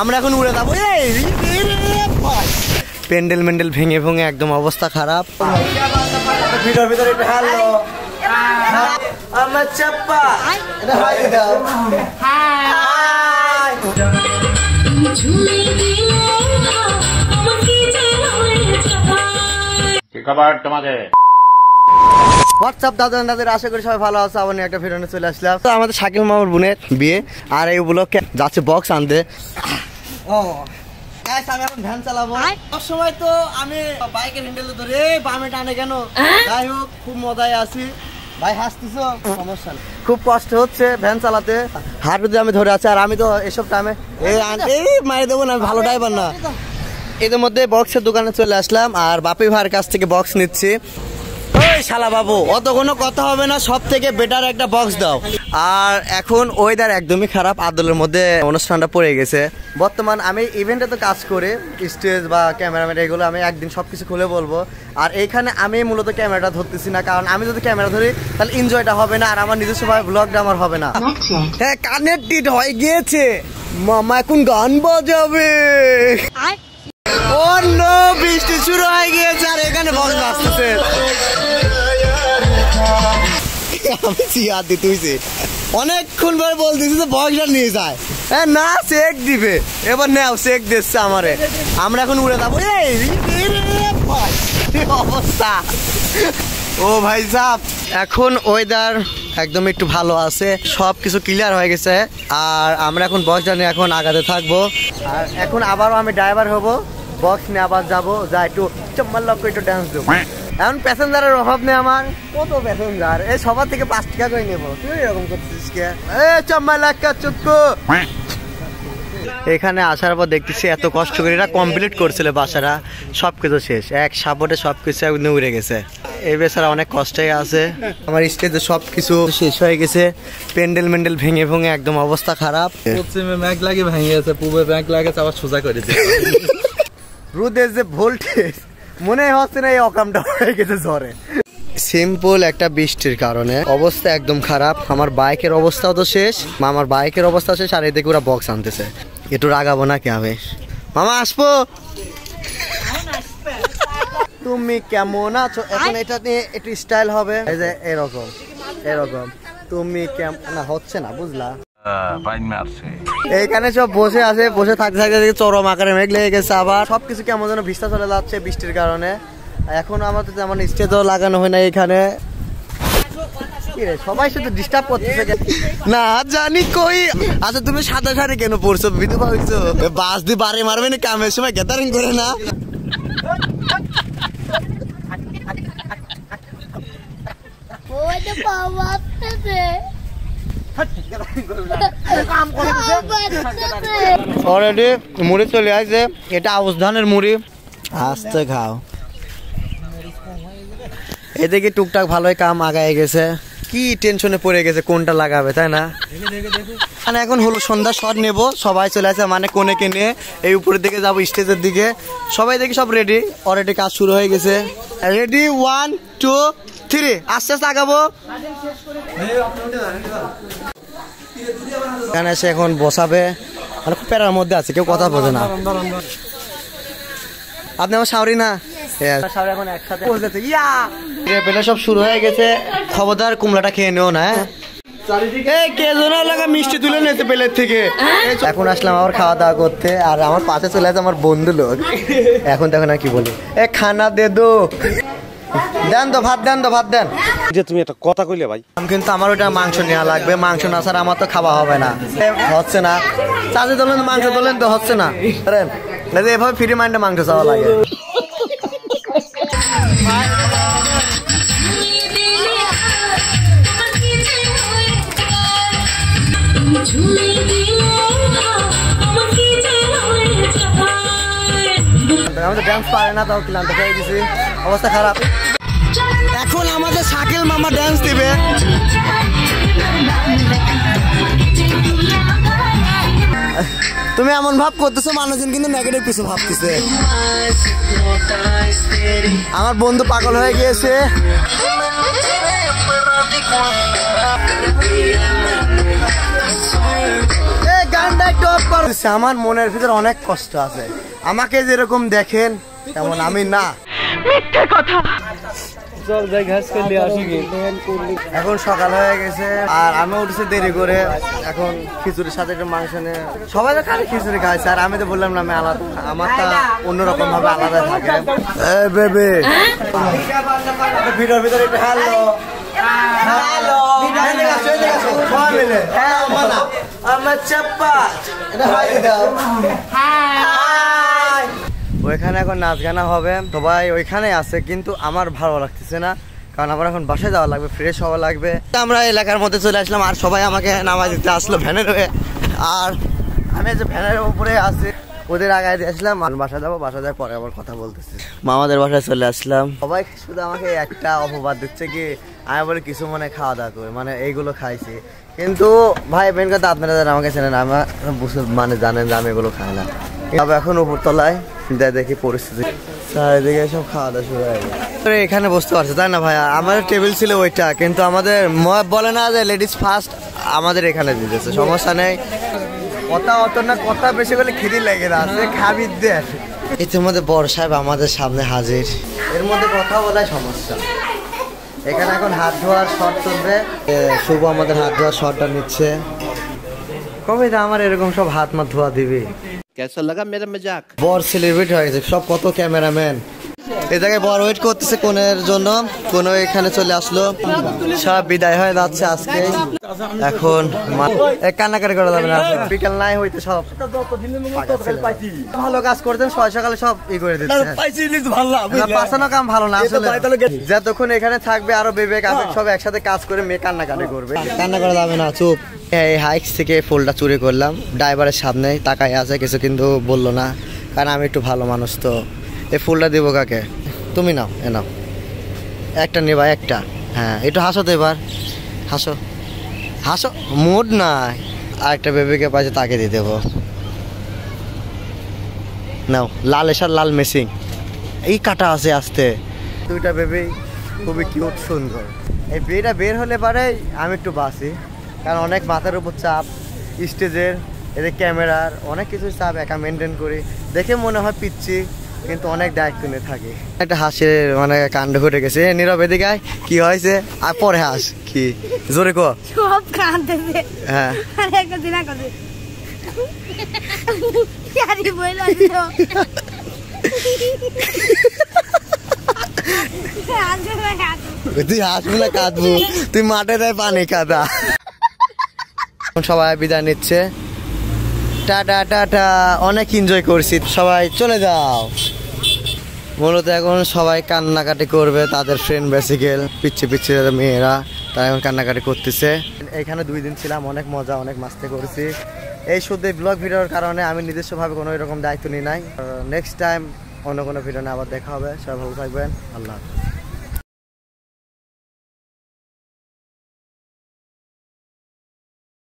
আমরা এখন উড়ে যাবো। প্যান্ডেল মেন্ডেল ভেঙে ভেঙে একদম অবস্থা খারাপ। ভিতর ভিতরে একটু হ্যালো আমার চাপ্পা হোয়াটসঅ্যাপ দাদাদের, আশা করি সবাই ভালো আছে। আবার একটা ভিডিও চলে আসলাম। তো আমাদের শাকিল মামার বোনের বিয়ে, আর এই উপলক্ষে যাচ্ছে বক্স আনতে। আমি এখন ভ্যান চালাবো। সব সময় তো আমি বাইকের হ্যান্ডেল ধরে বামে টানে কেন, যাই হোক খুব মজায় আছি। ভাই হাসতেছো, সমস্যা নেই। খুব কষ্ট হচ্ছে ভ্যান চালাতে, হাঁটুতে আমি ধরে আছি। আর আমি তো এসব টাইমে এই মারি দেবো না, ভালো ড্রাইভার না। এদের মধ্যে বক্সের দোকানে চলে আসলাম, আর বাপি ভাইয়ের কাছ থেকে বক্স নিচ্ছি। ওই শালা বাবু, অত কোনো কথা হবে না, সব থেকে বেটার একটা বক্স দাও। আর এখন ওয়েদার একদমই খারাপ, আদলের মধ্যে অনুষ্ঠানটা পড়ে গেছে। বর্তমান আমি ইভেন্টে তো কাজ করে, স্টেজ বা ক্যামেরাম্যান এগুলো আমি একদিন সবকিছু খুলে বলবো। আর এইখানে আমি মূলত ক্যামেরাটা ধরতেছি না, কারণ আমি যদি ক্যামেরা ধরি তাহলে এনজয়টা হবে না, আর আমার নিজস্ব ভাবে ব্লগটা আমার হবে না। হ্যাঁ, কানেক্টেড হয়ে গিয়েছে। মামা এখন গান বাজাবে। ও নো, বৃষ্টি শুরু হয়ে গিয়েছে, আর এখানে বক্স বাজতেছে। আমি চিয়ার দিতেছি, অনেকক্ষণ পরে বলতেছি যে বক্সটা নিয়ে যায়। হ্যাঁ না, চেক দিবে এবার। নাও চেক দিচ্ছে আমারে। আমরা এখন উড়ে যাবো। অবস্থা ও ভাই সাহেব, এখন ওয়েদার একদম একটু ভালো আছে, সবকিছু ক্লিয়ার হয়ে গেছে। আর আমরা এখন বক্সটা নিয়ে এখন আগাতে থাকবো। আর এখন আবারও আমি ড্রাইভার হবো, বক্স নিয়ে আবার যাবো, যা একটু চম্মার লক্ষ্য একটু ডান্স দেবো। এখন প্যাসেঞ্জারের অভাব নেই আমার, কত প্যাসেঞ্জার, এই সবার থেকে 5 টাকা করে নেবো। তুই এরকম করছিস কে? চম্মার লাক্কা চুপকো। এখানে আসার পর দেখতেছি এত কষ্ট করে এরা কমপ্লিট করছিল বাসাটা, সবকিছু শেষ, এক সাপোর্টে সবকিছু একদম উড়ে গেছে। এই বেচারা অনেক কষ্টই আছে। আমার স্টেজে সবকিছু শেষ হয়ে গেছে, প্যান্ডেল মেন্ডেল ভেঙে ভেঙে একদম অবস্থা খারাপ। পশ্চিমে ম্যাগ লাগে ভেঙে গেছে, পূবে ম্যাগ লাগেছে, আবার সোজা করে দিয়েছে। রোদের যে ভোল্টেজ, মনে হচ্ছে না এই অকামটা হয়ে গেছে ঝড়ে। সিম্পল একটা বৃষ্টির কারণে অবস্থা একদম খারাপ। আমার বাইকের অবস্থাও তো শেষ, মামার বাইকের অবস্থা শেষ, আর এদিকে ওরা বক্স আনতেছে। একটু রাগাবো না কে হবে? মামা আসবো। তুমি কেমন আছো? এখন এটা নিয়ে একটু স্টাইল হবে, এই যে এরকম এরকম। তুমি কেমন, না হচ্ছে না, বুঝলা? এইখানে সব বসে আছে, বসে থাকতে থাকতে চরম আকারে মেঘ লেগে গেছে। আবার সবকিছু কেমন যেন ভিস্তা চলে যাচ্ছে বৃষ্টির কারণে। এখন আমাদের যেমন স্টেজও লাগানো হয় না এখানে। সবাই শুধু ডিস্টার্ব করতেছে না জানি কই। আচ্ছা তুমি সাদা শাড়ি কেন পরছো? বিধবা হইছো? বাস দিয়ে বাড়ি মারবে না, কামের সময় গ্যাদারিং করে না। অলরেডি মুড়ি চলে আসছে, এটা আউশ ধানের মুড়ি, আস্তে খাও। এদিকে টুকটাক ভালোই কাম আগায় গেছে। কি টেনশনে পড়ে গেছে কোনটা লাগাবে, তাই না? মানে এখন হলো সন্ধ্যা শট নেবো, সবাই চলে আসে, মানে কোনেকে নিয়ে এই উপরের দিকে যাবো স্টেজের দিকে। সবাই দেখি সব রেডি, অলরেডি কাজ শুরু হয়ে গেছে। রেডি 1 2 3, আস্তে আস্তে আগাবো। এখানে এসে এখন বসাবে, মানে খুব প্যারার মধ্যে আছে, কেউ কথা বোঝে না। আপনি আমার শাওরি না, এখন একসাথে সব শুরু হয়ে গেছে। খবরদার কুমড়াটা খেয়ে নেও না। মিষ্টি তুলে নিয়েছে প্লেট থেকে। এখন আসলাম আবার খাওয়া দাওয়া করতে, আর আমার পাশে চলে আসে আমার বন্ধু লোক। এখন দেখো না কি বলি, খানা দে দো, দেন তো ভাত, দেন তো ভাত দেন। যে তুমি একটা কথা কইলে ভাই, কিন্তু আমার ওটা মাংস নেওয়া লাগবে, মাংস না ছাড়া আমার তো খাওয়া হবে না। হচ্ছে না, চাষি তোলেন মাংস তোলেন তো হচ্ছে না। এভাবে ফ্রি মাইন্ডে মাংস চাওয়া লাগে। আমাদের ডান্স পারে না, তাও ক্লান্ত হয়ে গেছি, অবস্থা খারাপ। এখন আমাদের শাকিল মামা ডান্স দিবে। তুমি এমন ভাব করতেছো, মানুষজন কিন্তু নেগেটিভ কিছু ভাবতেছে। আমার বন্ধু পাগল হয়ে গিয়েছে। গানটা একটু অফ করো। আমার মনের ভিতর অনেক কষ্ট আছে, আমাকে যেরকম দেখেন তেমন আমি না। মিথ্যে কথা। চল যাই ঘাস খেলে আসি। এখন সকাল হয়ে গেছে আর আমি উঠেছি দেরি করে। এখন খিচুড়ির সাথে একটু মাংস নিয়ে সবাই তো খালি খিচুড়ি খাইছে আর আমি তো বললাম না আমি আলাদা, আমারটা অন্যরকম ভাবে আলাদা থাকে। বেবে ভিডিওর ভিতরে একটু হ্যালো হ্যালো আমার চাপ্পা এটা হাই দাও। ওইখানে এখন নাচ গানা হবে, সবাই ওইখানে আছে, কিন্তু আমার ভালো লাগতেছে না কারণ আমার এখন বাসায় যাওয়া লাগবে, ফ্রেশ হওয়া লাগবে। আমরা এলাকার মধ্যে চলে আসলাম আর সবাই আমাকে নামাই দিতে আসলো ভ্যানের হয়ে। আর আমি যে ভ্যানের উপরে আছি ওদের আগায় দিয়ে আসলাম আর বাসা যাবো, বাসা যাওয়ার পরে আবার কথা বলতেছি। মামাদের বাসায় চলে আসলাম, সবাই শুধু আমাকে একটা অপবাদ দিচ্ছে কি আমি বলে কিছু মনে খাওয়া দাওয়া করে মানে এইগুলো খাইছি, কিন্তু ভাই মেন কথা আপনারা যারা আমাকে চেনেন আমার মানে জানেন যে আমি এগুলো খাই না। তবে এখন উপরতলায় দেখি পরিস্থিতি চারিদিকে সব খাওয়া দাওয়া শুরু হয়ে গেছে। এখানে বসতে পারছে তাই না ভাইয়া, আমাদের টেবিল ছিল ওইটা, কিন্তু আমাদের বলে না যে লেডিস ফার্স্ট, আমাদের এখানে দিতেছে, সমস্যা নেই। কথা অত না, কথা বেশি করলে খিদি লেগে আছে খাবি দেখ। ইতিমধ্যে বড় সাহেব আমাদের সামনে হাজির, এর মধ্যে কথা বলাই সমস্যা। এখানে এখন হাত ধোয়ার শট চলবে, শুভ আমাদের হাত ধোয়ার শটটা নিচ্ছে। কবে আমার এরকম সব হাত মাত ধোয়া দিবি? कैसा लगा मेरा मजाक? বড় সেলিব্রিটি হয়ে গেছে সব, কত ক্যামেরাম্যান এই জায়গায় বড় ওয়েট করতেছে কোনের জন্য, কোন এখানে চলে আসলো, সব বিদায় হয়ে যাচ্ছে আজকে। এখন কান্নাকাটি করা যাবে না, বিকাল নাই হইতে সব ভালো কাজ করতেন, সকাল সকালে সব ই করে দিচ্ছে। পাশানো কাম ভালো না আসলে, যতক্ষণ এখানে থাকবে আরো বিবেক আবেগ সব একসাথে কাজ করে মেয়ে কান্নাকাটি করবে, কান্না করা যাবে না, চুপ। এই হাইক্স থেকে ফুলটা চুরি করলাম, ড্রাইভারের সামনে তাকাই আছে কিছু কিন্তু বললো না, কারণ আমি একটু ভালো মানুষ। তো এই ফুলটা দিব কাকে? তুমি নাও, এ নাও একটা নেবা একটা। হ্যাঁ একটু হাসো তো এবার, হাসো হাসো, মুড নাই। আর একটা বেবিকে পাইছে তাকে দিয়ে দেবো, নাও লাল এসার লাল মেসিং, এই কাটা আছে আসতে। দুইটা বেবি খুবই কিউট সুন্দর, এই বিয়েটা বের হলে পারে আমি একটু বাসি, কারণ অনেক মাথার উপর চাপ, স্টেজের এদের ক্যামেরার অনেক কিছু চাপ একা মেনটেন করি, দেখে মনে হয় পিচ্ছি কিন্তু অনেক দায়িত্ব নিয়ে থাকি। একটা হাসির মানে কাণ্ড ঘটে গেছে। নীরব এদিকে আয়, কি হয়েছে? আর পরে হাস, কি জোরে কো। সব কাঁদতেছে। হ্যাঁ আরে একটা দিনা করে আরে বইলা দিও তুই হাসবি না কাঁদবো? তুই মাঠে দেয় পানি কাদা। সবাই বিদায় নিচ্ছে, টাটা টাটা, অনেক এনজয় করছি, সবাই চলে যাও। মূলত এখন সবাই কান্নাকাটি করবে, তাদের ফ্রেন্ড বেসিক্যাল পিচ্ছি পিচ্ছি মেয়েরা তারা এখন কান্নাকাটি করতেছে। এখানে 2 দিন ছিলাম, অনেক মজা অনেক মাস্তি করেছি। এই শুধু ব্লগ ভিডিওর কারণে আমি নিজস্বভাবে কোনো এরকম দায়িত্ব নিই নাই। নেক্সট টাইম অন্য কোনো ভিডিও নিয়ে আবার দেখা হবে, সবাই ভালো থাকবেন, আল্লাহ হাফেজ।